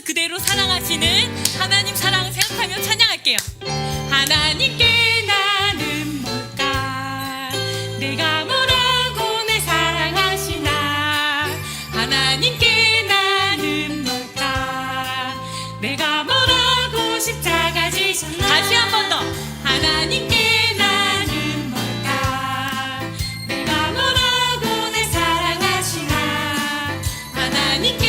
그대로 사랑하시는 하나님 사랑을 생각하며 찬양할게요. 하나님께 나는 뭘까? 내가 뭐라고 내 사랑하시나? 하나님께 나는 뭘까? 내가 뭐라고 십자가 지셨나? 다시 한 번 더. 하나님께 나는 뭘까? 내가 뭐라고 내 사랑하시나? 하나님께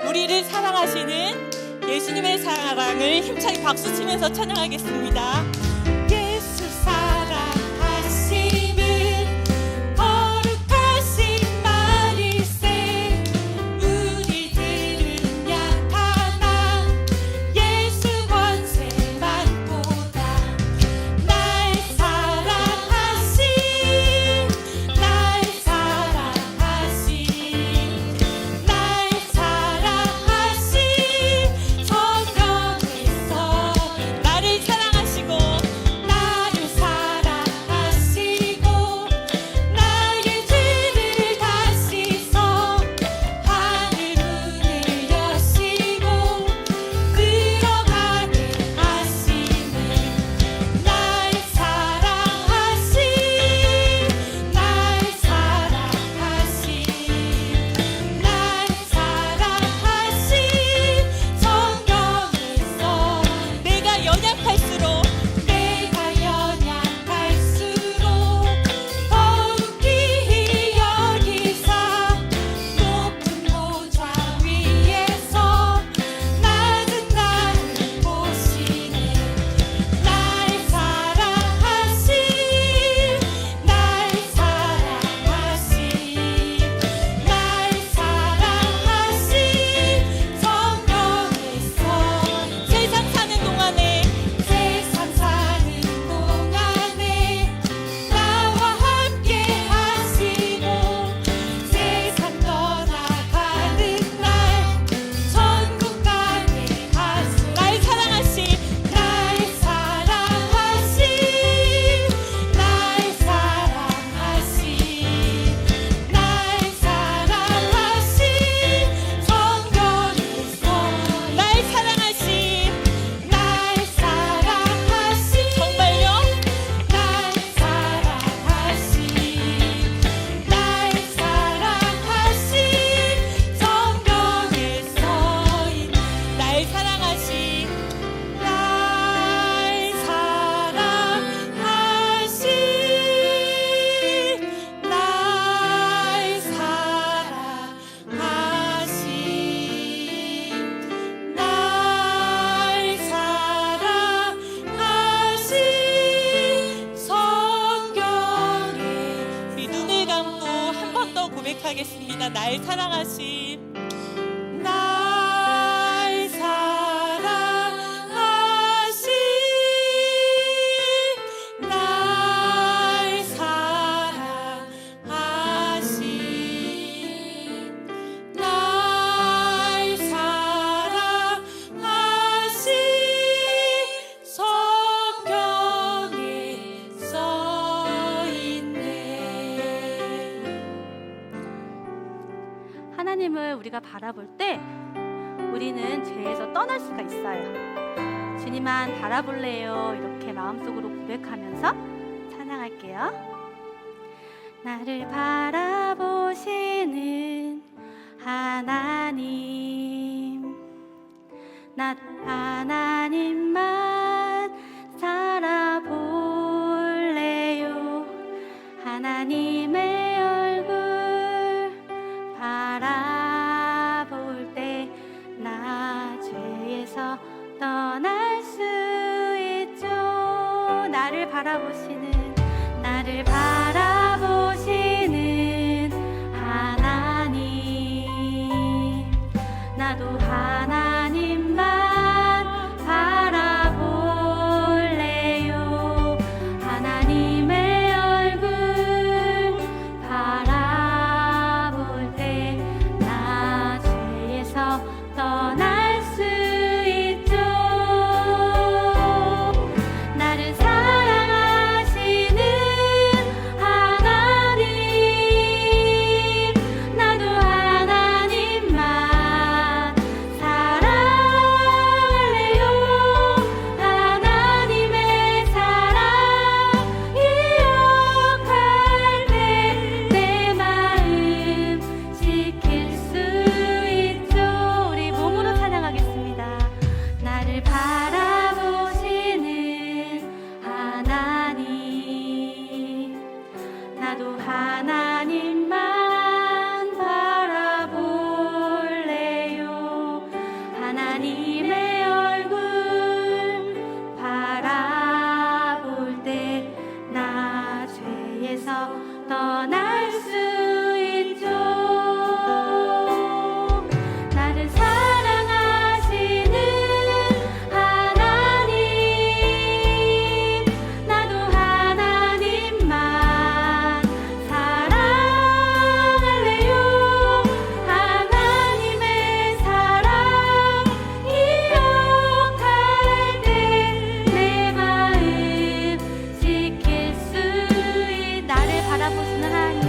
우리를 사랑하시는 예수님의 사랑을 힘차게 박수치면서 찬양하겠습니다. 예수 사랑하심은 거룩하신 말일세. 우리들은 약하나 예수 권세 많도다. 날 사랑하신 성령께서 나를 사랑하시고 고백하겠습니다. 날 사랑하신 날 사랑하신 날 사랑하신 날 사랑하신 성경에 써있네. 하나님을 우리가 바라볼 때 우리는 죄에서 떠날 수가 있어요. 주님만 바라볼래요. 이렇게 마음속으로 고백하면서 찬양할게요. 나를 바라보시는 하나님, 나 하나님만 살아볼래요. 하나님의 얼굴 바라볼 때 나 죄에서 떠날 수 있죠. 나를 바라보시는 하나님, 나도 하나님만 바라볼래요. 하나님의 얼굴 바라볼 때 나 죄에서 떠날 수 있죠. 나를 사랑하시는 하나님, 나도 하나님만 사랑할래요. 하나님의 사랑 기억할 때 내 마음 지킬 수 있죠. 우리 몸으로 찬양하겠습니다. 나를 바라보시는 하나님, 나도 하나님만 바라볼래요. 하나님의 얼굴 바라볼 때 나 죄에서 떠날 수 있죠. 나를 사랑하시는 하나님, 나도 하나님만 사랑할래요. 하나님의 사랑 기억할 때 내 마음 지킬 수 있. 나를 바라보시는 하나님,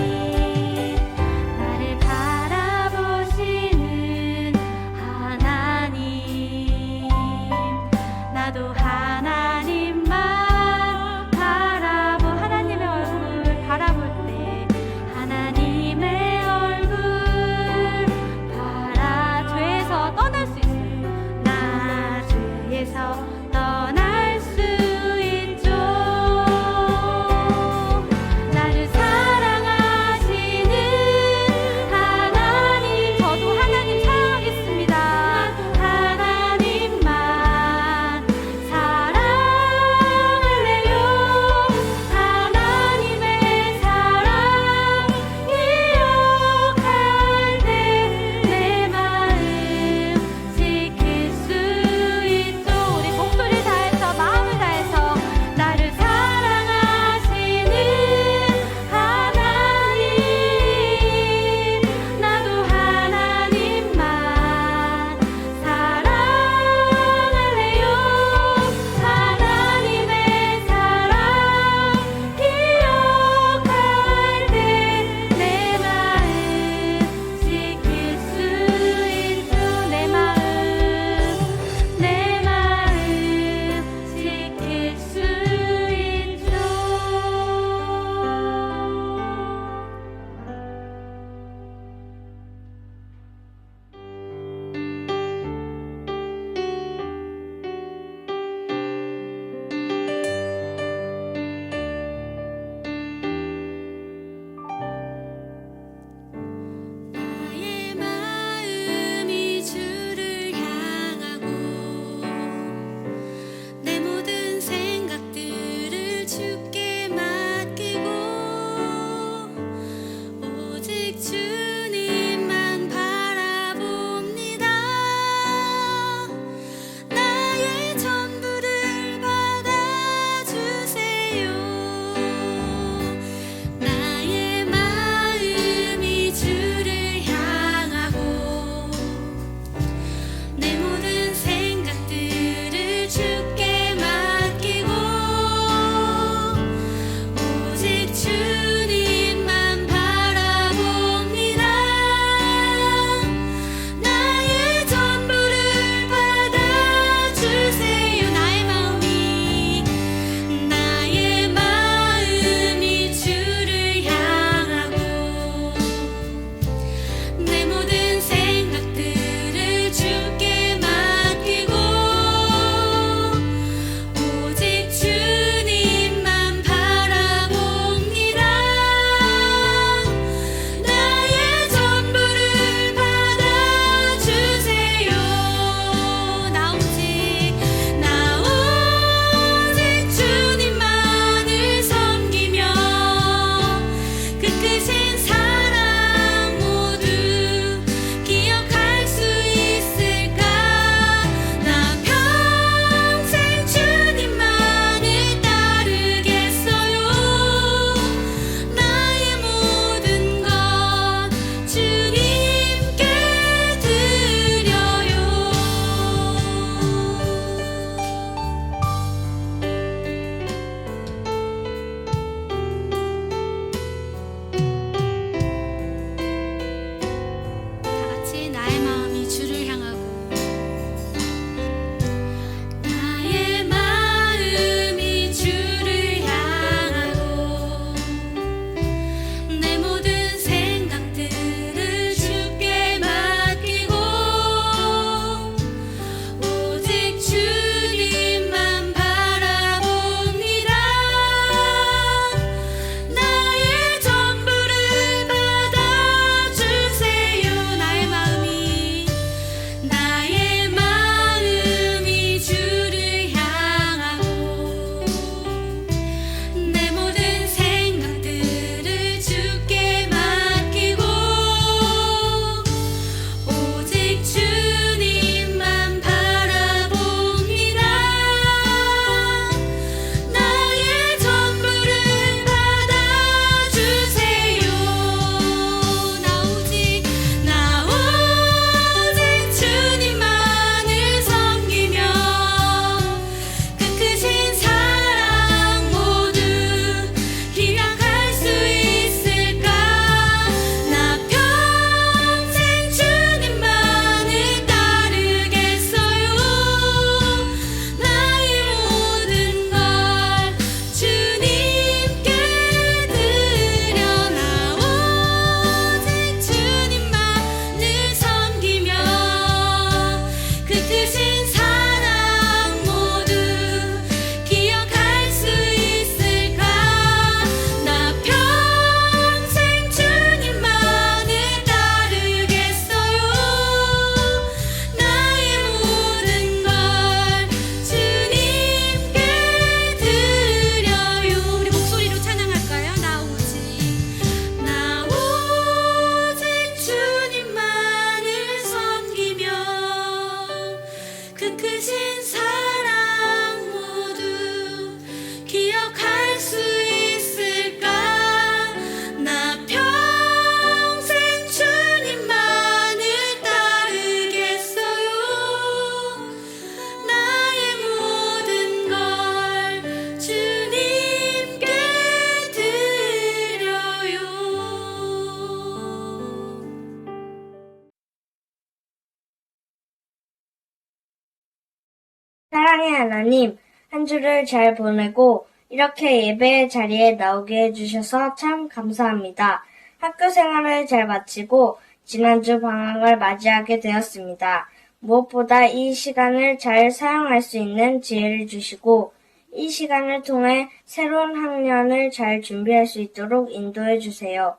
사랑의 하나님, 한 주를 잘 보내고 이렇게 예배 자리에 나오게 해주셔서 참 감사합니다. 학교 생활을 잘 마치고 지난주 방학을 맞이하게 되었습니다. 무엇보다 이 시간을 잘 사용할 수 있는 지혜를 주시고 이 시간을 통해 새로운 학년을 잘 준비할 수 있도록 인도해 주세요.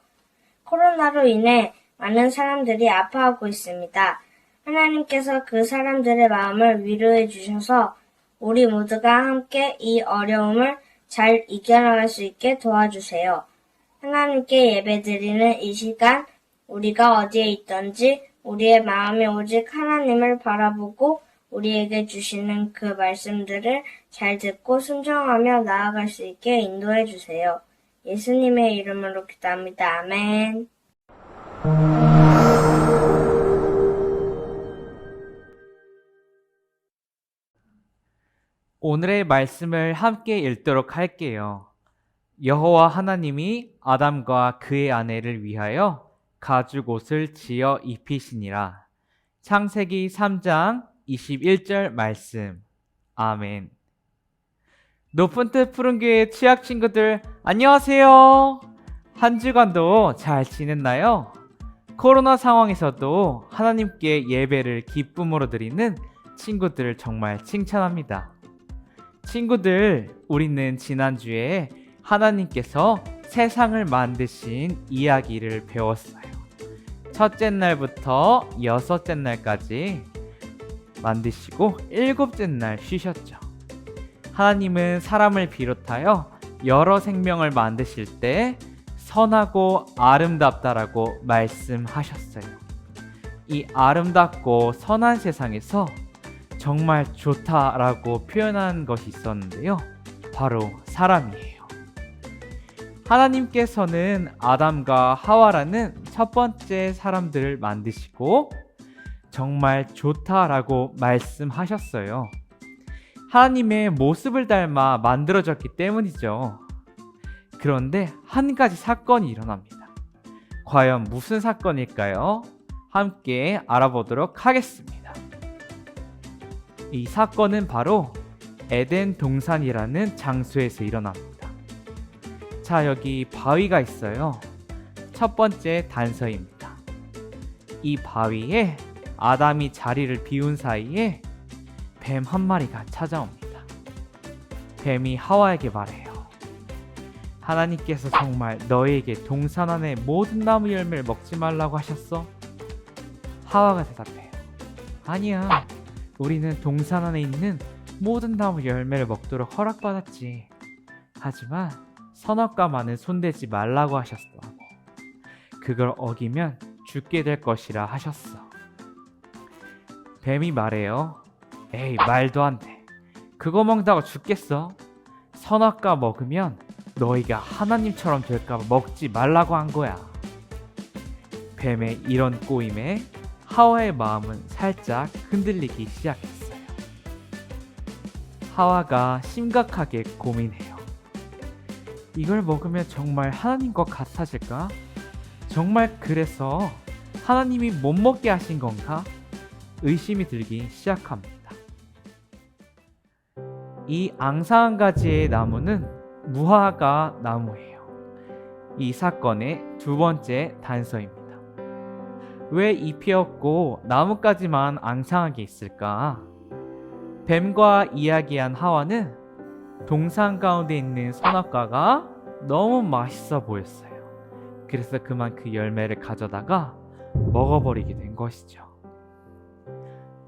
코로나로 인해 많은 사람들이 아파하고 있습니다. 하나님께서 그 사람들의 마음을 위로해 주셔서 우리 모두가 함께 이 어려움을 잘 이겨나갈 수 있게 도와주세요. 하나님께 예배드리는 이 시간, 우리가 어디에 있든지 우리의 마음이 오직 하나님을 바라보고 우리에게 주시는 그 말씀들을 잘 듣고 순종하며 나아갈 수 있게 인도해 주세요. 예수님의 이름으로 기도합니다. 아멘. 오늘의 말씀을 함께 읽도록 할게요. 여호와 하나님이 아담과 그의 아내를 위하여 가죽 옷을 지어 입히시니라. 창세기 3장 21절 말씀. 아멘. 높은 뜻 푸른 교회 취학 친구들 안녕하세요. 한 주간도 잘 지냈나요? 코로나 상황에서도 하나님께 예배를 기쁨으로 드리는 친구들 정말 칭찬합니다. 친구들, 우리는 지난주에 하나님께서 세상을 만드신 이야기를 배웠어요. 첫째 날부터 여섯째 날까지 만드시고 일곱째 날 쉬셨죠. 하나님은 사람을 비롯하여 여러 생명을 만드실 때 선하고 아름답다라고 말씀하셨어요. 이 아름답고 선한 세상에서 정말 좋다라고 표현한 것이 있었는데요. 바로 사람이에요. 하나님께서는 아담과 하와라는 첫 번째 사람들을 만드시고 정말 좋다라고 말씀하셨어요. 하나님의 모습을 닮아 만들어졌기 때문이죠. 그런데 한 가지 사건이 일어납니다. 과연 무슨 사건일까요? 함께 알아보도록 하겠습니다. 이 사건은 바로 에덴 동산이라는 장소에서 일어납니다. 자, 여기 바위가 있어요. 첫 번째 단서입니다. 이 바위에 아담이 자리를 비운 사이에 뱀 한 마리가 찾아옵니다. 뱀이 하와에게 말해요. 하나님께서 정말 너에게 동산 안의 모든 나무 열매를 먹지 말라고 하셨어? 하와가 대답해요. 아니야. 우리는 동산 안에 있는 모든 나무 열매를 먹도록 허락받았지. 하지만 선악과만은 손대지 말라고 하셨더라고. 그걸 어기면 죽게 될 것이라 하셨어. 뱀이 말해요. 에이, 말도 안 돼. 그거 먹다가 죽겠어. 선악과 먹으면 너희가 하나님처럼 될까 봐 먹지 말라고 한 거야. 뱀의 이런 꼬임에 하와의 마음은 살짝 흔들리기 시작했어요. 하와가 심각하게 고민해요. 이걸 먹으면 정말 하나님 것 같아질까? 정말 그래서 하나님이 못 먹게 하신 건가? 의심이 들기 시작합니다. 이 앙상한 가지의 나무는 무화과 나무예요. 이 사건의 두 번째 단서입니다. 왜 잎이 없고 나뭇가지만 앙상하게 있을까? 뱀과 이야기한 하와는 동산 가운데 있는 선악과가 너무 맛있어 보였어요. 그래서 그만 그 열매를 가져다가 먹어버리게 된 것이죠.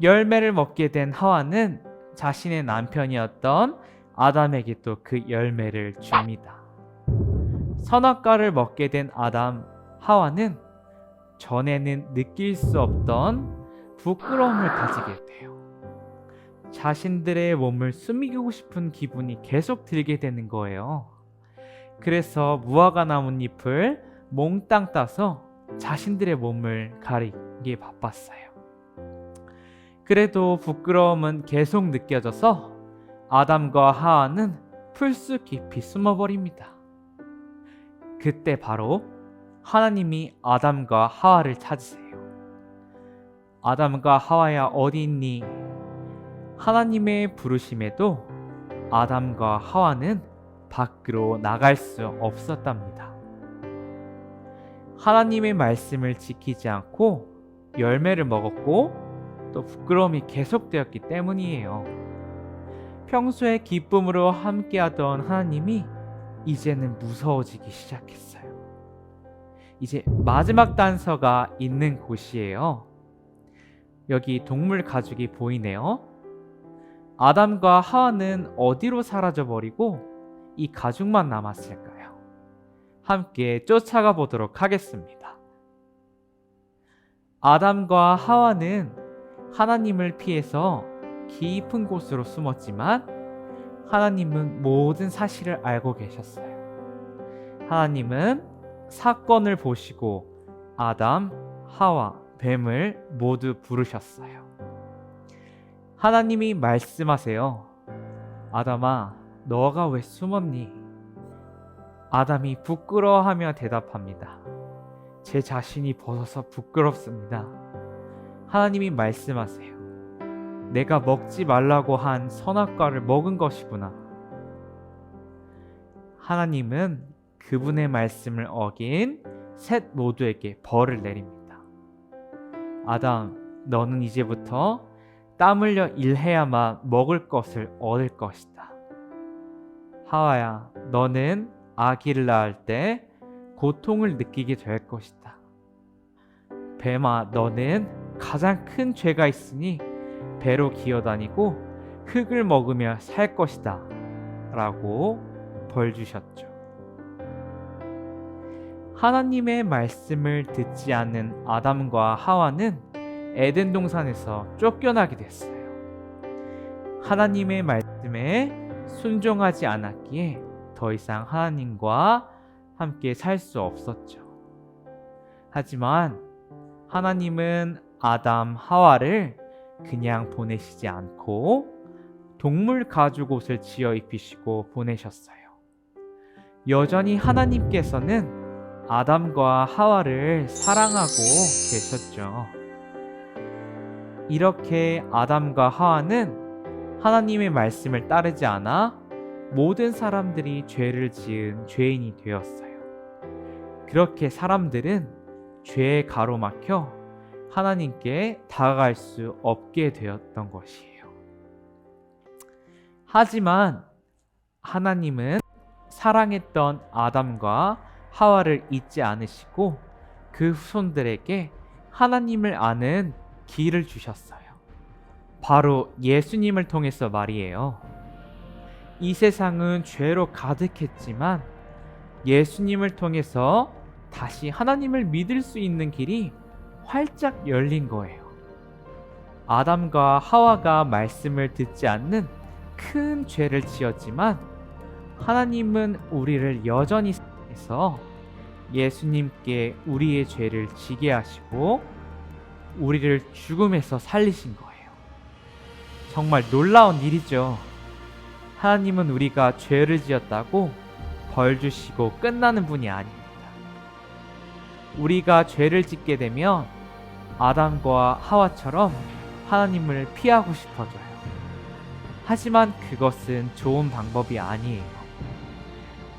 열매를 먹게 된 하와는 자신의 남편이었던 아담에게 또 그 열매를 줍니다. 선악과를 먹게 된 아담, 하와는 전에는 느낄 수 없던 부끄러움을 가지게 돼요. 자신들의 몸을 숨기고 싶은 기분이 계속 들게 되는 거예요. 그래서 무화과 나뭇잎을 몽땅 따서 자신들의 몸을 가리기에 바빴어요. 그래도 부끄러움은 계속 느껴져서 아담과 하와는 풀숲 깊이 숨어버립니다. 그때 바로 하나님이 아담과 하와를 찾으세요. 아담과 하와야 어디 있니? 하나님의 부르심에도 아담과 하와는 밖으로 나갈 수 없었답니다. 하나님의 말씀을 지키지 않고 열매를 먹었고 또 부끄러움이 계속되었기 때문이에요. 평소에 기쁨으로 함께하던 하나님이 이제는 무서워지기 시작했어요. 이제 마지막 단서가 있는 곳이에요. 여기 동물 가죽이 보이네요. 아담과 하와는 어디로 사라져버리고 이 가죽만 남았을까요? 함께 쫓아가 보도록 하겠습니다. 아담과 하와는 하나님을 피해서 깊은 곳으로 숨었지만 하나님은 모든 사실을 알고 계셨어요. 하나님은 사건을 보시고 아담, 하와, 뱀을 모두 부르셨어요. 하나님이 말씀하세요. 아담아, 너가 왜 숨었니? 아담이 부끄러워하며 대답합니다. 제 자신이 벗어서 부끄럽습니다. 하나님이 말씀하세요. 내가 먹지 말라고 한 선악과를 먹은 것이구나. 하나님은 그분의 말씀을 어긴 셋 모두에게 벌을 내립니다. 아담, 너는 이제부터 땀 흘려 일해야만 먹을 것을 얻을 것이다. 하와야, 너는 아기를 낳을 때 고통을 느끼게 될 것이다. 뱀아, 너는 가장 큰 죄가 있으니 배로 기어다니고 흙을 먹으며 살 것이다. 라고 벌 주셨죠. 하나님의 말씀을 듣지 않는 아담과 하와는 에덴 동산에서 쫓겨나게 됐어요. 하나님의 말씀에 순종하지 않았기에 더 이상 하나님과 함께 살 수 없었죠. 하지만 하나님은 아담, 하와를 그냥 보내시지 않고 동물 가죽 옷을 지어 입히시고 보내셨어요. 여전히 하나님께서는 아담과 하와를 사랑하고 계셨죠. 이렇게 아담과 하와는 하나님의 말씀을 따르지 않아 모든 사람들이 죄를 지은 죄인이 되었어요. 그렇게 사람들은 죄에 가로막혀 하나님께 다가갈 수 없게 되었던 것이에요. 하지만 하나님은 사랑했던 아담과 하와를 잊지 않으시고 그 후손들에게 하나님을 아는 길을 주셨어요. 바로 예수님을 통해서 말이에요. 이 세상은 죄로 가득했지만 예수님을 통해서 다시 하나님을 믿을 수 있는 길이 활짝 열린 거예요. 아담과 하와가 말씀을 듣지 않는 큰 죄를 지었지만 하나님은 우리를 여전히 사랑해서 예수님께 우리의 죄를 지게 하시고 우리를 죽음에서 살리신 거예요. 정말 놀라운 일이죠. 하나님은 우리가 죄를 지었다고 벌 주시고 끝나는 분이 아닙니다. 우리가 죄를 짓게 되면 아담과 하와처럼 하나님을 피하고 싶어져요. 하지만 그것은 좋은 방법이 아니에요.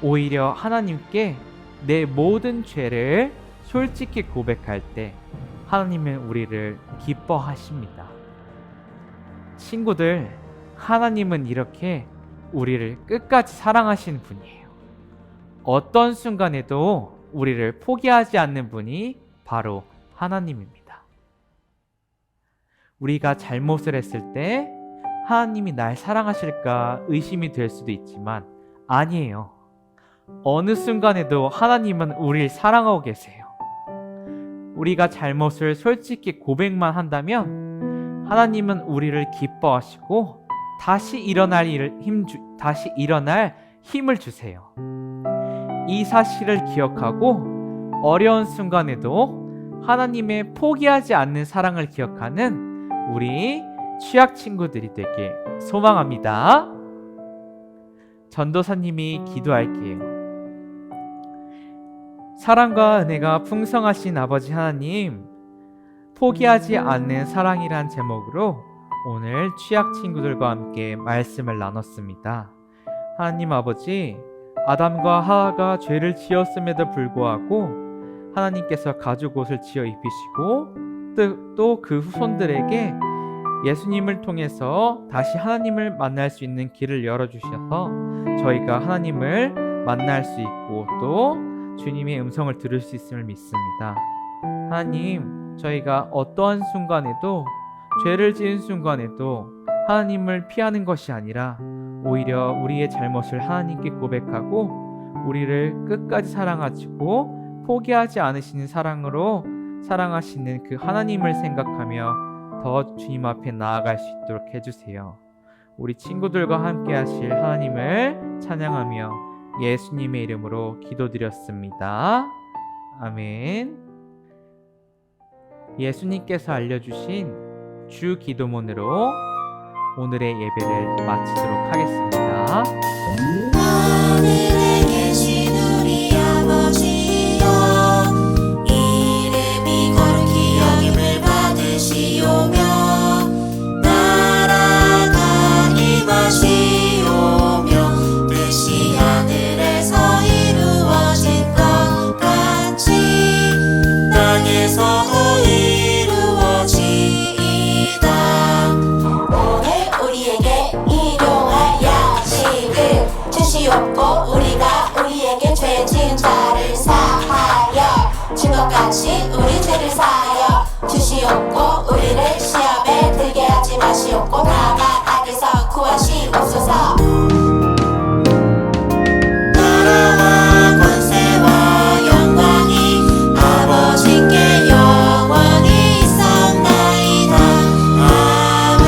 오히려 하나님께 내 모든 죄를 솔직히 고백할 때 하나님은 우리를 기뻐하십니다. 친구들, 하나님은 이렇게 우리를 끝까지 사랑하시는 분이에요. 어떤 순간에도 우리를 포기하지 않는 분이 바로 하나님입니다. 우리가 잘못을 했을 때 하나님이 날 사랑하실까 의심이 될 수도 있지만 아니에요. 어느 순간에도 하나님은 우리를 사랑하고 계세요. 우리가 잘못을 솔직히 고백만 한다면 하나님은 우리를 기뻐하시고 다시 일어날 힘을 주세요. 이 사실을 기억하고 어려운 순간에도 하나님의 포기하지 않는 사랑을 기억하는 우리 취약 친구들이 되길 소망합니다. 전도사님이 기도할게요. 사랑과 은혜가 풍성하신 아버지 하나님, 포기하지 않는 사랑이란 제목으로 오늘 취약 친구들과 함께 말씀을 나눴습니다. 하나님 아버지, 아담과 하와가 죄를 지었음에도 불구하고 하나님께서 가죽옷을 지어 입히시고 또 그 후손들에게 예수님을 통해서 다시 하나님을 만날 수 있는 길을 열어주셔서 저희가 하나님을 만날 수 있고 또 주님의 음성을 들을 수 있음을 믿습니다. 하나님, 저희가 어떠한 순간에도 죄를 지은 순간에도 하나님을 피하는 것이 아니라 오히려 우리의 잘못을 하나님께 고백하고 우리를 끝까지 사랑하시고 포기하지 않으시는 사랑으로 사랑하시는 그 하나님을 생각하며 더 주님 앞에 나아갈 수 있도록 해주세요. 우리 친구들과 함께 하실 하나님을 찬양하며 예수님의 이름으로 기도드렸습니다. 아멘. 예수님께서 알려주신 주 기도문으로 오늘의 예배를 마치도록 하겠습니다. 하늘에 계신 우리 아버지여, 이름이 거룩히 여김을 받으시오며 나라가 임하시오며 뜻이 하늘에서 이루어진 것 같이 땅에서도 이루어지이다. 오늘 우리에게 일용할 양식을 주시옵고 우리가 우리에게 죄 지은 자를 사하여 준 것 같이 우리 죄를 사하여 주시옵고 우리를 시험에 들게 하지 마시옵고 다만 악에서 구하시옵소서. 나라와 권세와 영광이 아버지께 영원히 있사옵나이다. 아멘.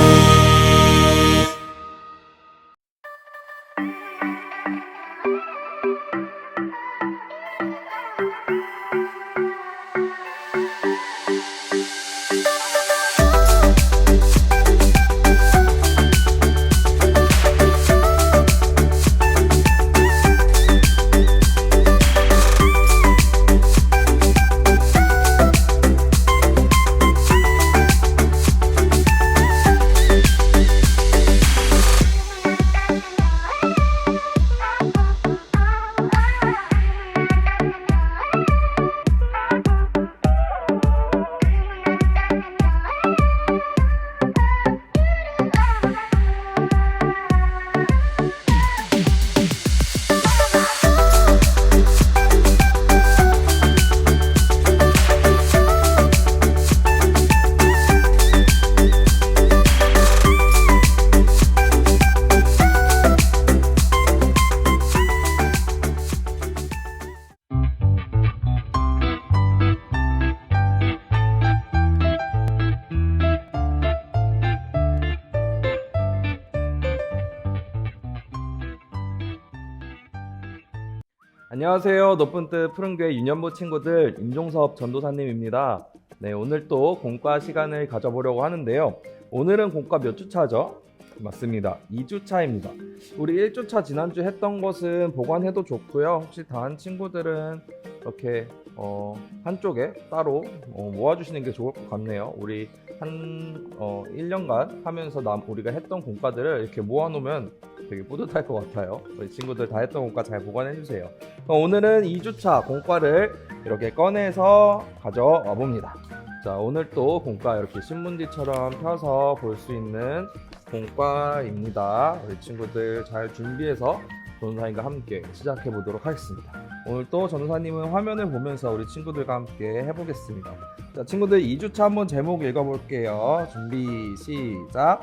안녕하세요. 높은 뜻 푸른교회 유년부 친구들 임종섭 전도사님입니다. 네, 오늘 또 공과 시간을 가져보려고 하는데요. 오늘은 공과 몇 주차죠? 맞습니다. 2주차입니다. 우리 1주차 지난주 했던 것은 보관해도 좋고요. 혹시 다 한 친구들은 이렇게 한쪽에 따로 모아주시는 게 좋을 것 같네요. 우리 한 1년간 하면서 우리가 했던 공과들을 이렇게 모아놓으면 되게 뿌듯할 것 같아요. 우리 친구들 다 했던 공과 잘 보관해주세요. 오늘은 2주차 공과를 이렇게 꺼내서 가져와 봅니다. 자, 오늘 또 공과 이렇게 신문지처럼 펴서 볼 수 있는 공과입니다. 우리 친구들 잘 준비해서 전도사님과 함께 시작해 보도록 하겠습니다. 오늘 또 전도사님은 화면을 보면서 우리 친구들과 함께 해보겠습니다. 자, 친구들 2주차 한번 제목 읽어볼게요. 준비 시작.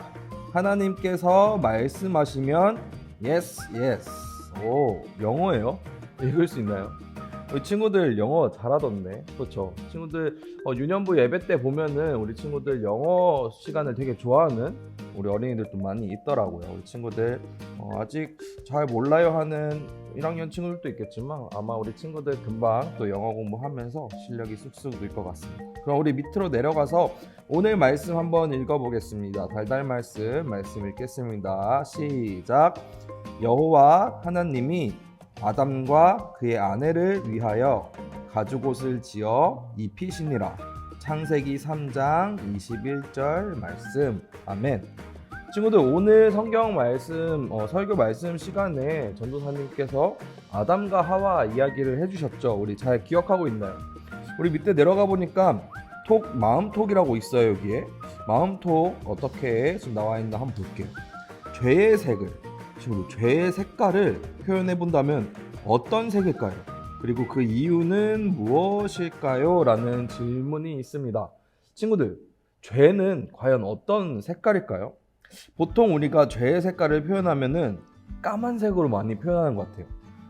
하나님께서 말씀하시면 yes, yes. 오, 영어예요? 읽을 수 있나요? 우리 친구들 영어 잘하던데, 그렇죠? 친구들 유년부 예배 때 보면은 우리 친구들 영어 시간을 되게 좋아하는 우리 어린이들도 많이 있더라고요. 우리 친구들 아직 잘 몰라요 하는 1학년 친구들도 있겠지만 아마 우리 친구들 금방 또 영어 공부하면서 실력이 쑥쑥 늘 것 같습니다. 그럼 우리 밑으로 내려가서 오늘 말씀 한번 읽어보겠습니다. 달달 말씀 읽겠습니다. 시작. 여호와 하나님이 아담과 그의 아내를 위하여 가죽옷을 지어 입히시니라. 창세기 3장 21절 말씀. 아멘. 친구들, 오늘 성경 말씀 설교 말씀 시간에 전도사님께서 아담과 하와 이야기를 해주셨죠. 우리 잘 기억하고 있나요? 우리 밑에 내려가 보니까 마음톡이라고 있어요. 여기에 마음톡 어떻게 지금 나와 있나 한번 볼게요. 죄의 색을, 지금 죄의 색깔을 표현해 본다면 어떤 색일까요? 그리고 그 이유는 무엇일까요? 라는 질문이 있습니다. 친구들, 죄는 과연 어떤 색깔일까요? 보통 우리가 죄의 색깔을 표현하면은 까만색으로 많이 표현하는 것 같아요.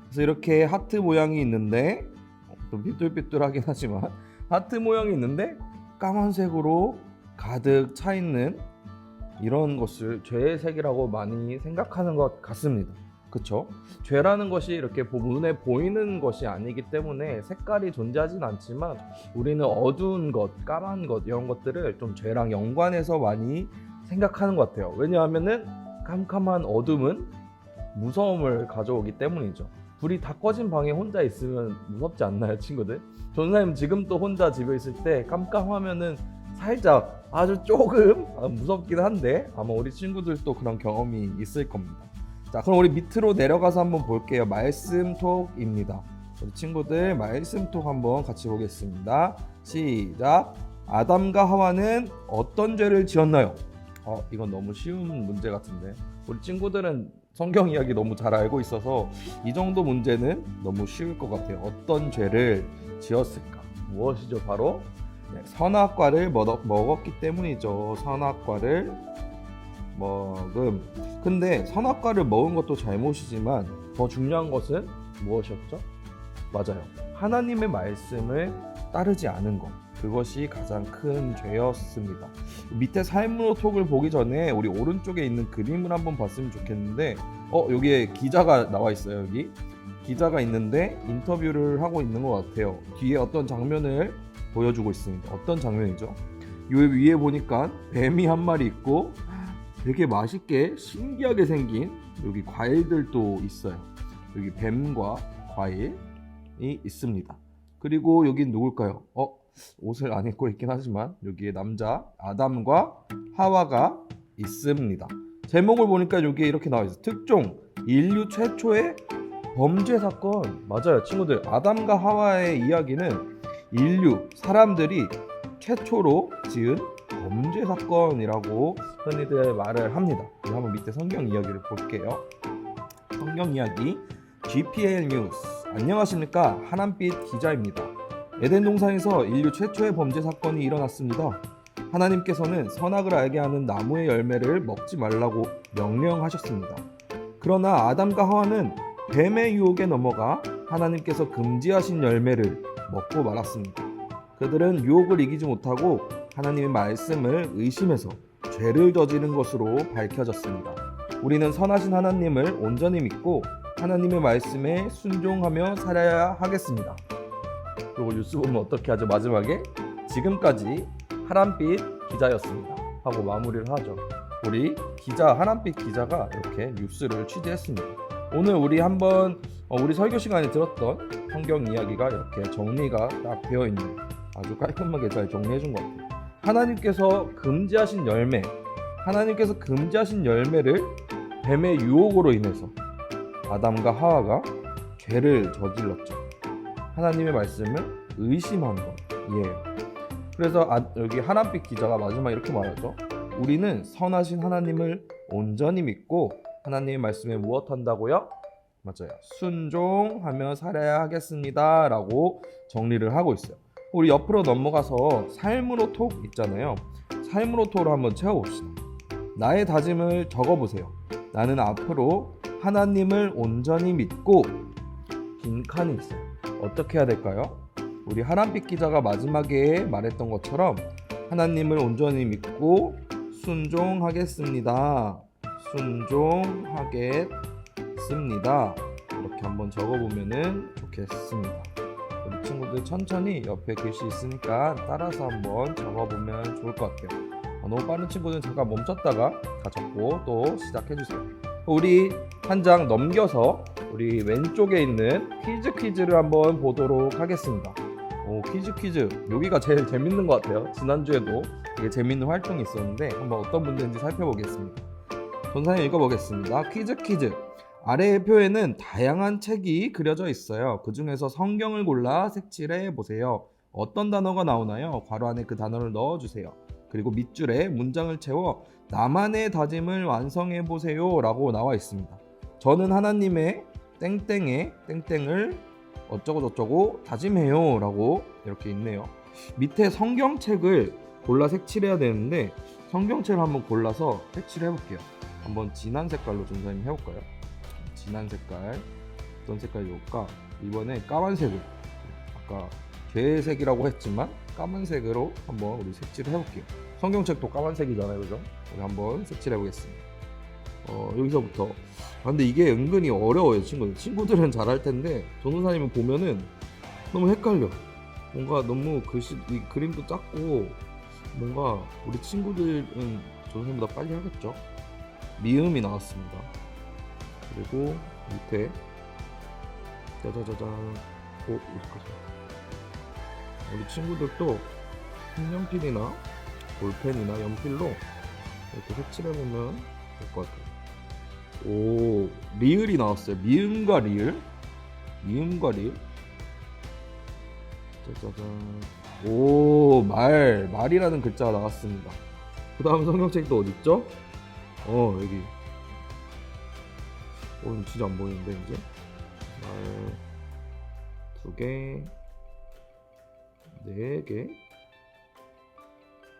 그래서 이렇게 하트 모양이 있는데, 좀 삐뚤삐뚤하긴 하지만 하트 모양이 있는데 까만색으로 가득 차 있는 이런 것을 죄의 색이라고 많이 생각하는 것 같습니다. 그쵸? 죄라는 것이 이렇게 눈에 보이는 것이 아니기 때문에 색깔이 존재하진 않지만 우리는 어두운 것, 까만 것 이런 것들을 좀 죄랑 연관해서 많이 생각하는 것 같아요. 왜냐하면은 깜깜한 어둠은 무서움을 가져오기 때문이죠. 불이 다 꺼진 방에 혼자 있으면 무섭지 않나요, 친구들? 전사님 지금 또 혼자 집에 있을 때 깜깜하면은 살짝 아주 조금 무섭긴 한데 아마 우리 친구들도 그런 경험이 있을 겁니다. 자, 그럼 우리 밑으로 내려가서 한번 볼게요. 말씀톡입니다. 우리 친구들 말씀톡 한번 같이 보겠습니다. 시작. 아담과 하와는 어떤 죄를 지었나요? 이건 너무 쉬운 문제 같은데 우리 친구들은 성경 이야기 너무 잘 알고 있어서 이 정도 문제는 너무 쉬울 것 같아요. 어떤 죄를 지었을까? 무엇이죠? 바로 선악과를 먹었기 때문이죠. 선악과를 먹음. 근데 선악과를 먹은 것도 잘못이지만 더 중요한 것은 무엇이었죠? 맞아요. 하나님의 말씀을 따르지 않은 것. 그것이 가장 큰 죄였습니다. 밑에 삶으로 톡을 보기 전에 우리 오른쪽에 있는 그림을 한번 봤으면 좋겠는데 여기에 기자가 나와 있어요. 여기 기자가 있는데 인터뷰를 하고 있는 것 같아요. 뒤에 어떤 장면을 보여주고 있습니다. 어떤 장면이죠? 요 위에 보니까 뱀이 한 마리 있고 되게 맛있게 신기하게 생긴 여기 과일들도 있어요. 여기 뱀과 과일이 있습니다. 그리고 여긴 누굴까요? 옷을 안 입고 있긴 하지만 여기에 남자 아담과 하와가 있습니다. 제목을 보니까 여기에 이렇게 나와 있어요. 특종 인류 최초의 범죄 사건. 맞아요, 친구들. 아담과 하와의 이야기는 인류 사람들이 최초로 지은 범죄 사건이라고 흔히들 말을 합니다. 한번 밑에 성경 이야기를 볼게요. 성경 이야기 GPL 뉴스. 안녕하십니까, 하남빛 기자입니다. 에덴 동산에서 인류 최초의 범죄 사건이 일어났습니다. 하나님께서는 선악을 알게 하는 나무의 열매를 먹지 말라고 명령하셨습니다. 그러나 아담과 하와는 뱀의 유혹에 넘어가 하나님께서 금지하신 열매를 먹고 말았습니다. 그들은 유혹을 이기지 못하고 하나님의 말씀을 의심해서 죄를 저지른 것으로 밝혀졌습니다. 우리는 선하신 하나님을 온전히 믿고 하나님의 말씀에 순종하며 살아야 하겠습니다. 그리고 뉴스 보면 어떻게 하죠? 마지막에 지금까지 하남빛 기자였습니다 하고 마무리를 하죠. 우리 기자 하남빛 기자가 이렇게 뉴스를 취재했습니다. 오늘 우리 한번 우리 설교 시간에 들었던 성경 이야기가 이렇게 정리가 딱 되어 있는, 아주 깔끔하게 잘 정리해 준 것 같아요. 하나님께서 금지하신 열매를 뱀의 유혹으로 인해서 아담과 하와가 죄를 저질렀죠. 하나님의 말씀을 의심한 것이에요. 그래서 여기 하남빛 기자가 마지막에 이렇게 말하죠. 우리는 선하신 하나님을 온전히 믿고 하나님의 말씀에 무엇 한다고요? 맞아요. 순종하며 살아야 하겠습니다 라고 정리를 하고 있어요. 우리 옆으로 넘어가서 삶으로 톡 있잖아요. 삶으로 톡을 한번 채워봅시다. 나의 다짐을 적어보세요. 나는 앞으로 하나님을 온전히 믿고 빈칸이 있어요. 어떻게 해야 될까요? 우리 하남빛 기자가 마지막에 말했던 것처럼 하나님을 온전히 믿고 순종하겠습니다. 이렇게 한번 적어보면 좋겠습니다. 우리 친구들 천천히 옆에 글씨 있으니까 따라서 한번 적어보면 좋을 것 같아요. 너무 빠른 친구들은 잠깐 멈췄다가 다 적고 또 시작해주세요. 우리 한 장 넘겨서 우리 왼쪽에 있는 퀴즈를 한번 보도록 하겠습니다. 오, 퀴즈. 여기가 제일 재밌는 것 같아요. 지난주에도 되게 재밌는 활동이 있었는데 한번 어떤 문제인지 살펴보겠습니다. 전사님 읽어보겠습니다. 퀴즈. 아래의 표에는 다양한 책이 그려져 있어요. 그 중에서 성경을 골라 색칠해 보세요. 어떤 단어가 나오나요? 괄호 안에 그 단어를 넣어주세요. 그리고 밑줄에 문장을 채워 나만의 다짐을 완성해 보세요 라고 나와 있습니다. 저는 하나님의 땡땡에 땡땡을 어쩌고 다짐해요 라고 이렇게 있네요. 밑에 성경책을 골라 색칠해야 되는데 성경책을 한번 골라서 색칠해 볼게요. 한번 진한 색깔로 전사님 해볼까요? 진한 색깔 어떤 색깔이 좋을까? 이번에 까만색을 아까 괴색이라고 했지만 까만색으로 한번 우리 색칠을 해볼게요. 성경책도 까만색이잖아요, 그죠? 우리 한번 색칠해 보겠습니다. 여기서부터. 근데 이게 은근히 어려워요, 친구들은 잘할 텐데 전도사님은 보면은 너무 헷갈려. 뭔가 너무 이 그림도 작고 뭔가 우리 친구들은 전도사님보다 빨리 하겠죠? 미음이 나왔습니다. 그리고 밑에 짜자자잔 여기까지. 우리 친구들도 색연필이나 볼펜이나 연필로 이렇게 색칠해보면 될 것 같아요. 오, 리을이 나왔어요. 미음과 리을. 짜자잔. 오, 말이라는 글자가 나왔습니다. 그 다음 성경책도 어딨죠? 여기. 진짜 안 보이는데 이제 말 2개 4개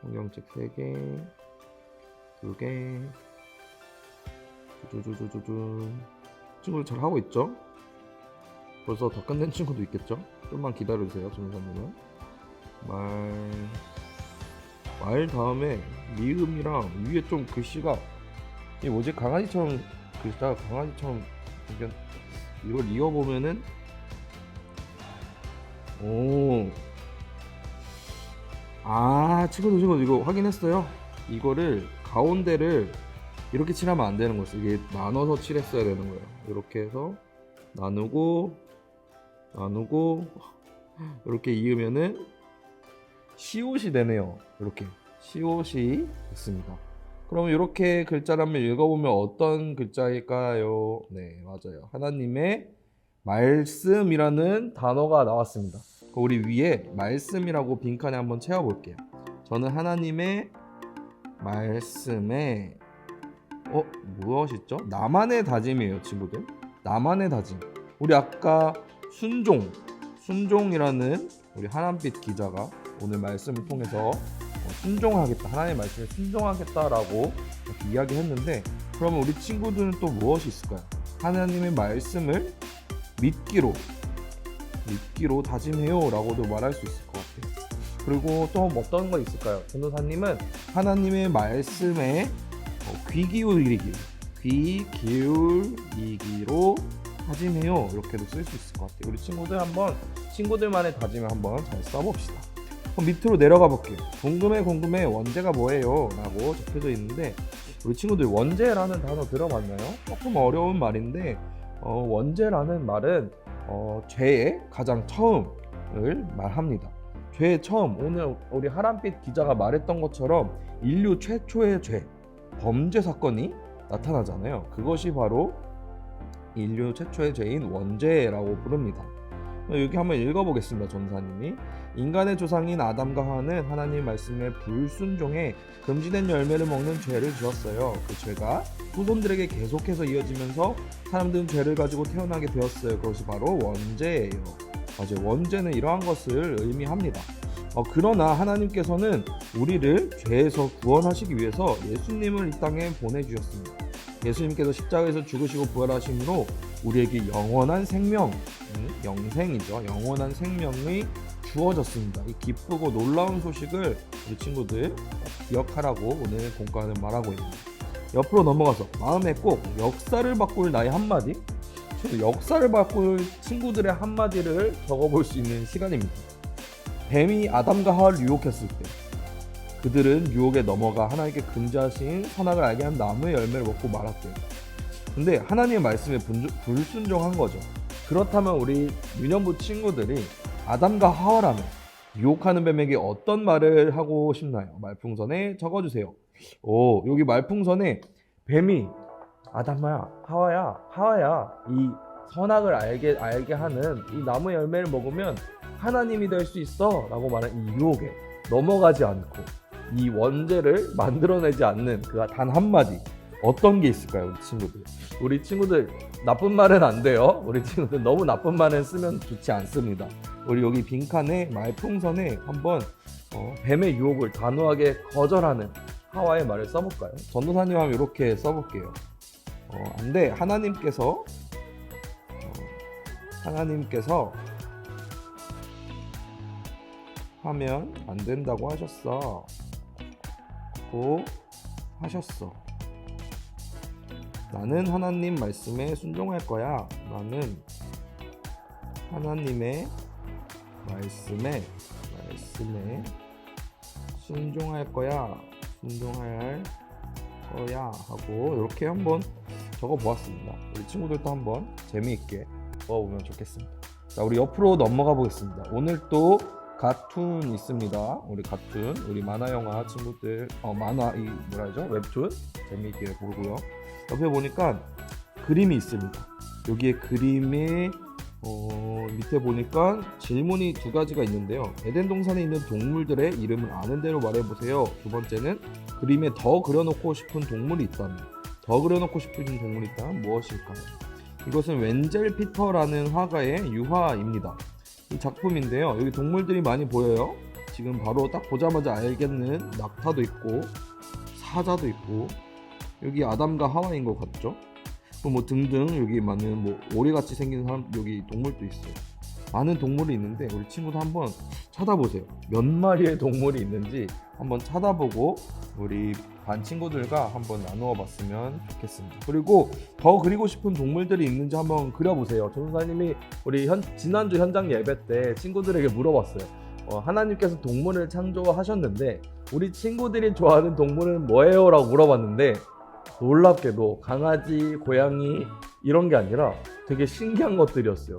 성경책 3개 2개 쭈쭈쭈쭈쭈. 친구들 잘 하고 있죠? 벌써 다 끝낸 친구도 있겠죠? 좀만 기다려주세요. 전사님은 말 다음에 미음이랑 위에 좀 글씨가 이게 뭐지? 강아지처럼 글자가 강아지처럼 생긴. 이걸 이어보면은 친구들 이거 확인했어요? 이거를 가운데를 이렇게 칠하면 안 되는 거였어요. 이게 나눠서 칠했어야 되는 거예요. 이렇게 해서 나누고 이렇게 이으면은 시옷이 되네요. 이렇게 시옷이 됐습니다. 그럼 이렇게 글자를 한번 읽어보면 어떤 글자일까요? 네, 맞아요. 하나님의 말씀이라는 단어가 나왔습니다. 우리 위에 말씀이라고 빈칸에 한번 채워볼게요. 저는 하나님의 말씀에 무엇이죠? 나만의 다짐이에요, 친구들. 나만의 다짐. 우리 아까 순종이라는 우리 하남빛 기자가 오늘 말씀을 통해서 순종하겠다, 하나님의 말씀에 순종하겠다라고 이렇게 이야기했는데, 그러면 우리 친구들은 또 무엇이 있을까요? 하나님의 말씀을 믿기로 다짐해요 라고도 말할 수 있을 것 같아요. 그리고 또 어떤 거 있을까요? 전도사님은 하나님의 말씀에 귀 기울이기로 다짐해요 이렇게도 쓸 수 있을 것 같아요. 우리 친구들만의 다짐을 한번 잘 써봅시다. 그럼 밑으로 내려가 볼게요. 궁금해 원죄가 뭐예요? 라고 적혀져 있는데, 우리 친구들 원죄라는 단어 들어봤나요? 조금 어려운 말인데 원죄라는 말은 죄의 가장 처음을 말합니다. 죄의 처음, 오늘 우리 하람빛 기자가 말했던 것처럼 인류 최초의 죄, 범죄 사건이 나타나잖아요. 그것이 바로 인류 최초의 죄인 원죄라고 부릅니다. 여기 한번 읽어보겠습니다. 전사님이 인간의 조상인 아담과 하와는 하나님 말씀에 불순종해 금지된 열매를 먹는 죄를 지었어요. 그 죄가 후손들에게 계속해서 이어지면서 사람들은 죄를 가지고 태어나게 되었어요. 그것이 바로 원죄예요. 맞아요. 원죄는 이러한 것을 의미합니다. 그러나 하나님께서는 우리를 죄에서 구원하시기 위해서 예수님을 이 땅에 보내주셨습니다. 예수님께서 십자가에서 죽으시고 부활하심으로 우리에게 영원한 생명, 영생이죠. 영원한 생명이 주어졌습니다. 이 기쁘고 놀라운 소식을 우리 친구들 기억하라고 오늘 공과는 말하고 있습니다. 옆으로 넘어가서 마음에 꼭 역사를 바꿀 나의 한마디, 역사를 바꿀 친구들의 한마디를 적어볼 수 있는 시간입니다. 뱀이 아담과 하와를 유혹했을 때 그들은 유혹에 넘어가 하나님께 금지하신 선악을 알게 한 나무의 열매를 먹고 말았대요. 근데 하나님의 말씀에 불순종한 거죠. 그렇다면 우리 유년부 친구들이 아담과 하와라면 유혹하는 뱀에게 어떤 말을 하고 싶나요? 말풍선에 적어주세요. 오, 여기 말풍선에 뱀이 아담아, 하와야, 이 선악을 알게 하는 이 나무 열매를 먹으면 하나님이 될 수 있어 라고 말하는 이 유혹에 넘어가지 않고 이 원죄를 만들어내지 않는 그 단 한마디, 어떤 게 있을까요? 우리 친구들 나쁜 말은 안 돼요. 우리 친구들 너무 나쁜 말은 쓰면 좋지 않습니다. 우리 여기 빈칸에 말풍선에 한번 뱀의 유혹을 단호하게 거절하는 하와의 말을 써볼까요? 전도사님 하면 이렇게 써볼게요. 안 돼. 하나님께서 하면 안 된다고 하셨어. 나는 하나님 말씀에 순종할 거야. 나는 하나님의 말씀에 순종할 거야 하고 이렇게 한번 적어보았습니다. 우리 친구들도 한번 재미있게 적어보면 좋겠습니다. 자, 우리 옆으로 넘어가 보겠습니다. 오늘 또 갓툰 있습니다. 우리 만화 영화 친구들 웹툰 재미있게 보고요. 옆에 보니까 그림이 있습니다. 여기에 그림에 밑에 보니까 질문이 두 가지가 있는데요. 에덴 동산에 있는 동물들의 이름을 아는 대로 말해보세요. 두 번째는 그림에 더 그려놓고 싶은 동물이 있다면 무엇일까요? 이것은 웬젤 피터라는 화가의 유화입니다. 이 작품인데요. 여기 동물들이 많이 보여요. 지금 바로 딱 보자마자 알겠는 낙타도 있고 사자도 있고 여기 아담과 하와인 것 같죠? 등등 여기 많은 오리같이 생긴 여기 동물도 있어요. 많은 동물이 있는데 우리 친구도 한번 찾아보세요. 몇 마리의 동물이 있는지 한번 찾아보고 우리 반 친구들과 한번 나누어 봤으면 좋겠습니다. 그리고 더 그리고 싶은 동물들이 있는지 한번 그려보세요. 전도사님이 우리 지난주 현장 예배 때 친구들에게 물어봤어요. 하나님께서 동물을 창조하셨는데 우리 친구들이 좋아하는 동물은 뭐예요? 라고 물어봤는데 놀랍게도 강아지, 고양이 이런 게 아니라 되게 신기한 것들이었어요.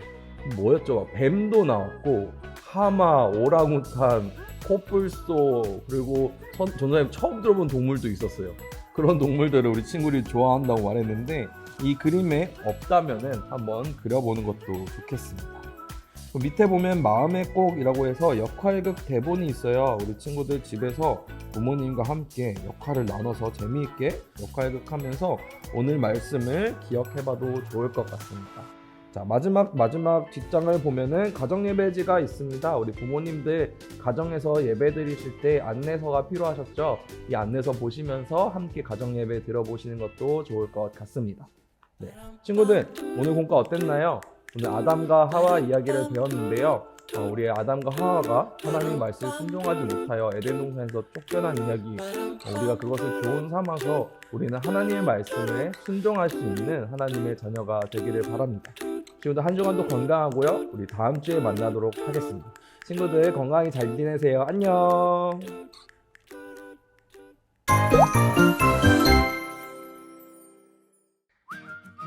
뭐였죠? 뱀도 나왔고 하마, 오랑우탄, 코뿔소, 그리고 전도사님 처음 들어본 동물도 있었어요. 그런 동물들을 우리 친구들이 좋아한다고 말했는데 이 그림에 없다면은 한번 그려보는 것도 좋겠습니다. 밑에 보면 마음의 꼭이라고 해서 역할극 대본이 있어요. 우리 친구들 집에서 부모님과 함께 역할을 나눠서 재미있게 역할극 하면서 오늘 말씀을 기억해봐도 좋을 것 같습니다. 자, 마지막 뒷장을 보면은 가정예배지가 있습니다. 우리 부모님들 가정에서 예배 드리실 때 안내서가 필요하셨죠? 이 안내서 보시면서 함께 가정예배 들어보시는 것도 좋을 것 같습니다. 네, 친구들 오늘 공과 어땠나요? 오늘 아담과 하와 이야기를 배웠는데요. 우리 아담과 하와가 하나님 말씀을 순종하지 못하여 에덴 동산에서 쫓겨난 이야기, 우리가 그것을 교훈 삼아서 우리는 하나님의 말씀에 순종할 수 있는 하나님의 자녀가 되기를 바랍니다. 지금도 한 주간도 건강하고요. 우리 다음 주에 만나도록 하겠습니다. 친구들 건강히 잘 지내세요. 안녕.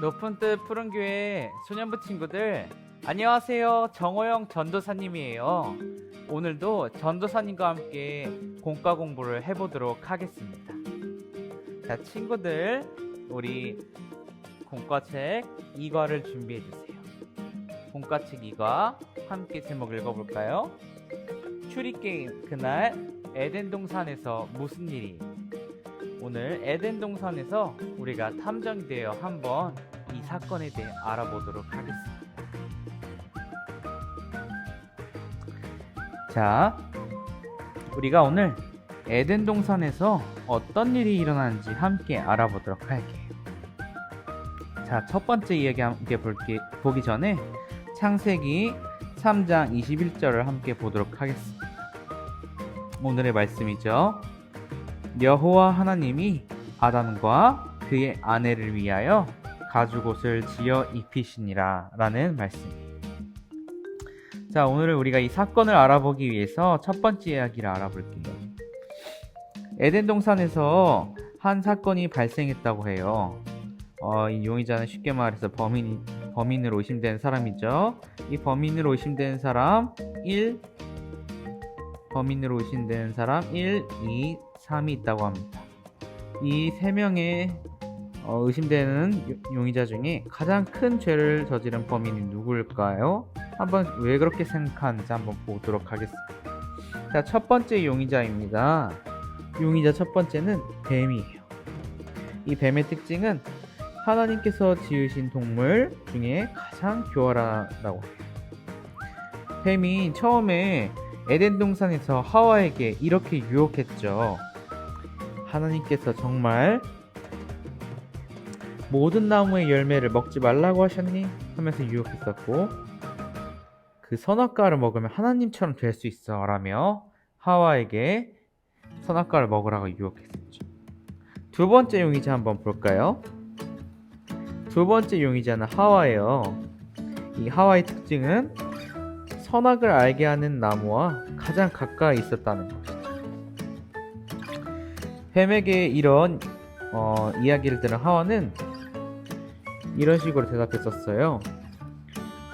높은 뜻 푸른 교회 소년부 친구들, 안녕하세요. 정호영 전도사님이에요. 오늘도 전도사님과 함께 공과 공부를 해보도록 하겠습니다. 자, 친구들, 우리 공과책 2과를 준비해주세요. 공과책 2과 함께 제목 읽어볼까요? 추리게임 그날 에덴 동산에서 무슨 일이? 오늘 에덴 동산에서 우리가 탐정이 되어 한번 이 사건에 대해 알아보도록 하겠습니다. 자, 우리가 오늘 에덴 동산에서 어떤 일이 일어나는지 함께 알아보도록 할게요. 자, 첫 번째 이야기 함께 보기 전에 창세기 3장 21절을 함께 보도록 하겠습니다. 오늘의 말씀이죠. 여호와 하나님이 아담과 그의 아내를 위하여 가죽옷을 지어 입히시니라 라는 말씀입니다. 자, 오늘 우리가 이 사건을 알아보기 위해서 첫 번째 이야기를 알아볼게요. 에덴 동산에서 한 사건이 발생했다고 해요. 이 용의자는 쉽게 말해서 범인으로 의심된 사람이죠. 이 범인으로 의심된 사람 1. 범인으로 의심되는 사람 1, 2, 3이 있다고 합니다. 이 3명의 의심되는 용의자 중에 가장 큰 죄를 저지른 범인이 누구일까요? 한번 왜 그렇게 생각하는지 한번 보도록 하겠습니다. 자, 첫 번째 용의자입니다. 용의자 첫 번째는 뱀이에요. 이 뱀의 특징은 하나님께서 지으신 동물 중에 가장 교활하다고 해요. 뱀이 처음에 에덴 동산에서 하와에게 이렇게 유혹했죠. 하나님께서 정말 모든 나무의 열매를 먹지 말라고 하셨니? 하면서 유혹했었고, 그 선악과를 먹으면 하나님처럼 될 수 있어 라며 하와에게 선악과를 먹으라고 유혹했었죠. 두 번째 용의자 한번 볼까요? 두 번째 용의자는 하와예요. 이 하와의 특징은 선악을 알게 하는 나무와 가장 가까이 있었다는 것이죠. 뱀에게 이런 이야기를 들은 하와는 이런 식으로 대답했었어요.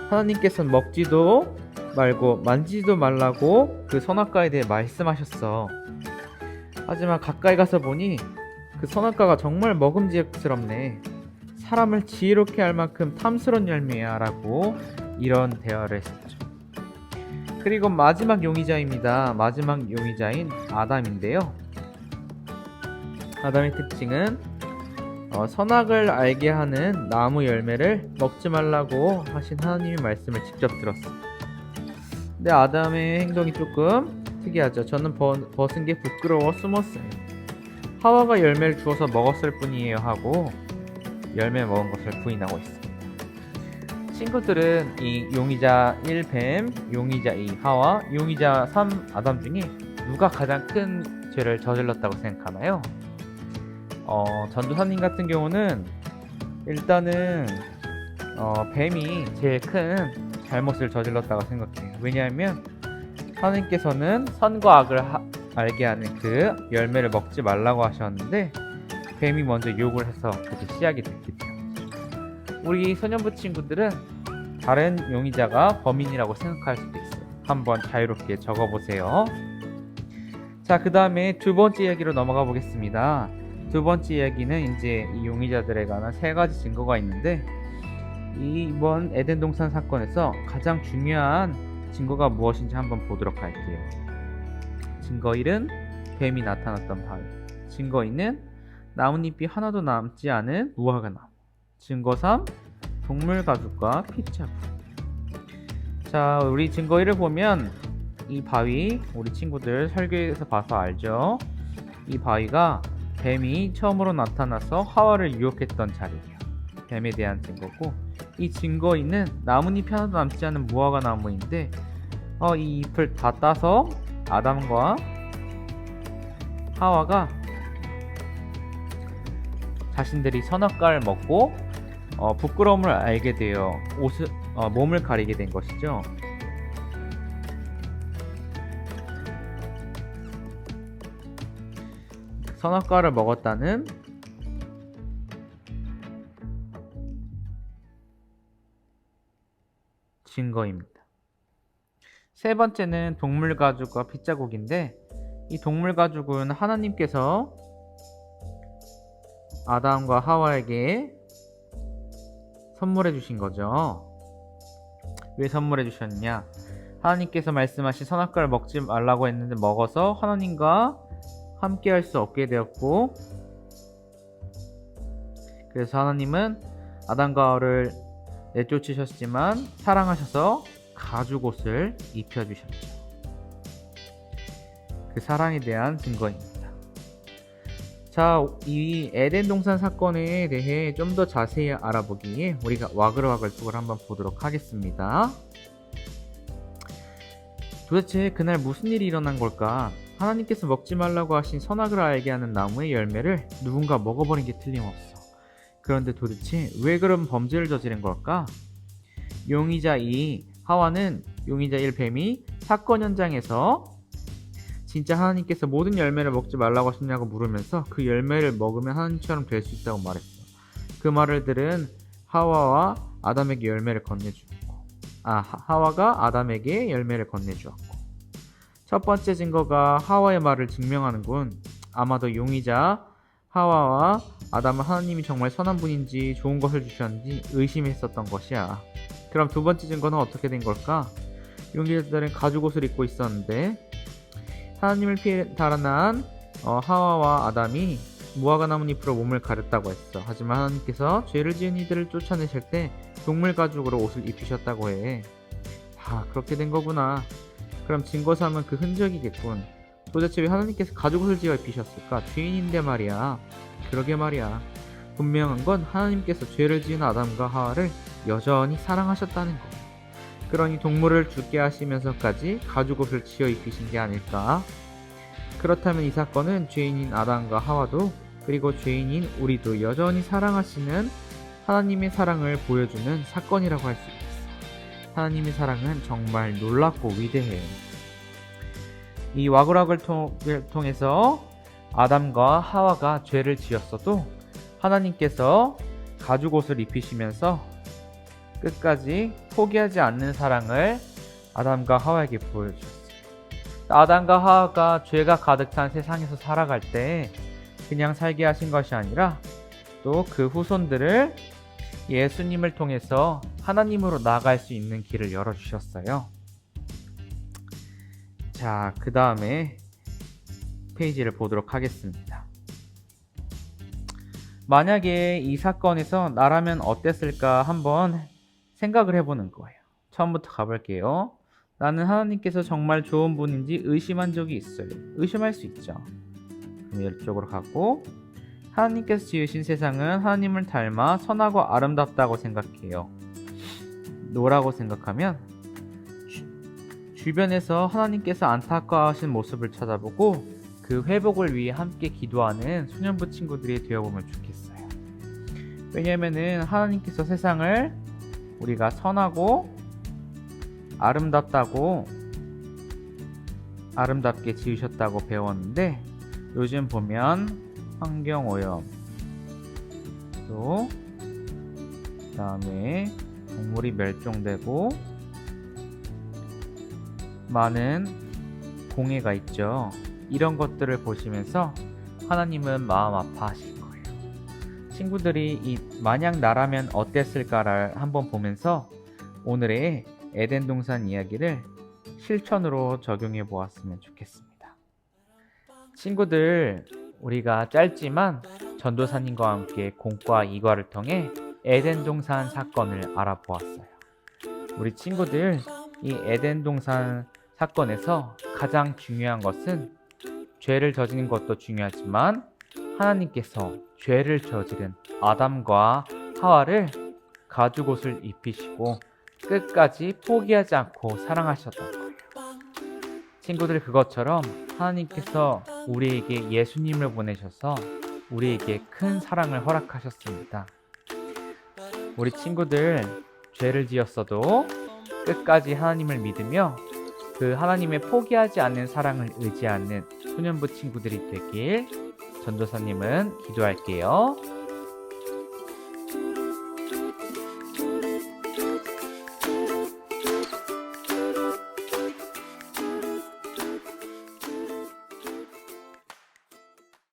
하나님께서는 먹지도 말고 만지지도 말라고 그 선악과에 대해 말씀하셨어. 하지만 가까이 가서 보니 그 선악과가 정말 먹음직스럽네. 사람을 지혜롭게 할 만큼 탐스러운 열매야 라고 이런 대화를 했었죠. 그리고 마지막 용의자입니다. 마지막 용의자인 아담인데요. 아담의 특징은 선악을 알게 하는 나무 열매를 먹지 말라고 하신 하나님의 말씀을 직접 들었어요. 근데 아담의 행동이 조금 특이하죠. 저는 벗은 게 부끄러워 숨었어요. 하와가 열매를 주어서 먹었을 뿐이에요 하고 열매 먹은 것을 부인하고 있습니다. 친구들은 이 용의자 1 뱀, 용의자 2 하와, 용의자 3 아담 중에 누가 가장 큰 죄를 저질렀다고 생각하나요? 전도사님 같은 경우는 일단은 뱀이 제일 큰 잘못을 저질렀다고 생각해요. 왜냐하면 하나님께서는 선과 악을 알게 하는 그 열매를 먹지 말라고 하셨는데 뱀이 먼저 욕을 해서 그렇게 시작이 됐기 때문에 우리 소년부 친구들은 다른 용의자가 범인이라고 생각할 수도 있어요. 한번 자유롭게 적어보세요. 자, 그 다음에 두 번째 이야기로 넘어가 보겠습니다. 두 번째 이야기는 이제 이 용의자들에 관한 세 가지 증거가 있는데 이번 에덴 동산 사건에서 가장 중요한 증거가 무엇인지 한번 보도록 할게요. 증거 1은 뱀이 나타났던 바위. 증거 2는 나뭇잎이 하나도 남지 않은 무화과 나무. 증거 3, 동물 가죽과 핏자국. 자, 우리 증거 1을 보면 이 바위, 우리 친구들 설교에서 봐서 알죠? 이 바위가 뱀이 처음으로 나타나서 하와를 유혹했던 자리예요. 뱀에 대한 증거고, 이 증거 2는 나뭇잎이 하나도 남지 않은 무화과 나무인데 이 잎을 다 따서 아담과 하와가 자신들이 선악과를 먹고 부끄러움을 알게 되어 몸을 가리게 된 것이죠. 선악과를 먹었다는 증거입니다. 세 번째는 동물 가죽과 핏자국인데 이 동물 가죽은 하나님께서 아담과 하와에게 선물해 주신 거죠. 왜 선물해 주셨냐? 하나님께서 말씀하신 선악과를 먹지 말라고 했는데 먹어서 하나님과 함께 할 수 없게 되었고, 그래서 하나님은 아담과 하와를 내쫓으셨지만 사랑하셔서 가죽옷을 입혀주셨죠. 그 사랑에 대한 증거입니다. 자, 이 에덴 동산 사건에 대해 좀 더 자세히 알아보기 위해 우리가 와글와글톡을 한번 보도록 하겠습니다. 도대체 그날 무슨 일이 일어난 걸까? 하나님께서 먹지 말라고 하신 선악을 알게 하는 나무의 열매를 누군가 먹어버린 게 틀림없어. 그런데 도대체 왜 그런 범죄를 저지른 걸까? 용의자 2 하와는 용의자 1 뱀이 사건 현장에서 진짜 하나님께서 모든 열매를 먹지 말라고 하셨냐고 물으면서 그 열매를 먹으면 하나님처럼 될 수 있다고 말했어. 그 말을 들은 하와와 아담에게 열매를 건네주었고, 하와가 아담에게 열매를 건네주었고, 첫 번째 증거가 하와의 말을 증명하는군. 아마도 용의자 하와와 아담은 하나님이 정말 선한 분인지 좋은 것을 주셨는지 의심했었던 것이야. 그럼 두 번째 증거는 어떻게 된 걸까? 용의자들은 가죽옷을 입고 있었는데 하나님을 피해 달아난 하와와 아담이 무화과 나뭇잎으로 몸을 가렸다고 했어. 하지만 하나님께서 죄를 지은 이들을 쫓아내실 때 동물 가죽으로 옷을 입히셨다고 해. 그렇게 된 거구나. 그럼 증거 삼은 그 흔적이겠군. 도대체 왜 하나님께서 가죽옷을 지어 입히셨을까? 죄인인데 말이야. 그러게 말이야. 분명한 건 하나님께서 죄를 지은 아담과 하와를 여전히 사랑하셨다는 거. 그러니 동물을 죽게 하시면서까지 가죽옷을 지어 입히신 게 아닐까? 그렇다면 이 사건은 죄인인 아담과 하와도 그리고 죄인인 우리도 여전히 사랑하시는 하나님의 사랑을 보여주는 사건이라고 할 수 있겠어. 하나님의 사랑은 정말 놀랍고 위대해. 이 와그락을 통해서 아담과 하와가 죄를 지었어도 하나님께서 가죽옷을 입히시면서 끝까지 포기하지 않는 사랑을 아담과 하와에게 보여주셨어요. 아담과 하와가 죄가 가득 찬 세상에서 살아갈 때 그냥 살게 하신 것이 아니라 또 그 후손들을 예수님을 통해서 하나님으로 나아갈 수 있는 길을 열어주셨어요. 자, 그 다음에 페이지를 보도록 하겠습니다. 만약에 이 사건에서 나라면 어땠을까 한번 생각을 해보는 거예요. 처음부터 가볼게요. 나는 하나님께서 정말 좋은 분인지 의심한 적이 있어요. 의심할 수 있죠. 그럼 이쪽으로 가고 하나님께서 지으신 세상은 하나님을 닮아 선하고 아름답다고 생각해요. 노라고 생각하면 주변에서 하나님께서 안타까워하신 모습을 찾아보고 그 회복을 위해 함께 기도하는 소년부 친구들이 되어보면 좋겠어요. 왜냐면은 하나님께서 세상을 우리가 선하고 아름답게 지으셨다고 배웠는데 요즘 보면 환경오염 또 그다음에 동물이 멸종되고 많은 공해가 있죠. 이런 것들을 보시면서 하나님은 마음 아파하실 거예요. 친구들이 만약 나라면 어땠을까를 한번 보면서 오늘의 에덴 동산 이야기를 실천으로 적용해 보았으면 좋겠습니다. 친구들, 우리가 짧지만 전도사님과 함께 공과 이과를 통해 에덴 동산 사건을 알아보았어요. 우리 친구들, 이 에덴 동산 사건에서 가장 중요한 것은 죄를 저지른 것도 중요하지만 하나님께서 죄를 저지른 아담과 하와를 가죽옷을 입히시고 끝까지 포기하지 않고 사랑하셨던 거예요. 친구들, 그것처럼 하나님께서 우리에게 예수님을 보내셔서 우리에게 큰 사랑을 허락하셨습니다. 우리 친구들, 죄를 지었어도 끝까지 하나님을 믿으며 그 하나님의 포기하지 않는 사랑을 의지하는 소년부 친구들이 되길 전도사님은 기도할게요.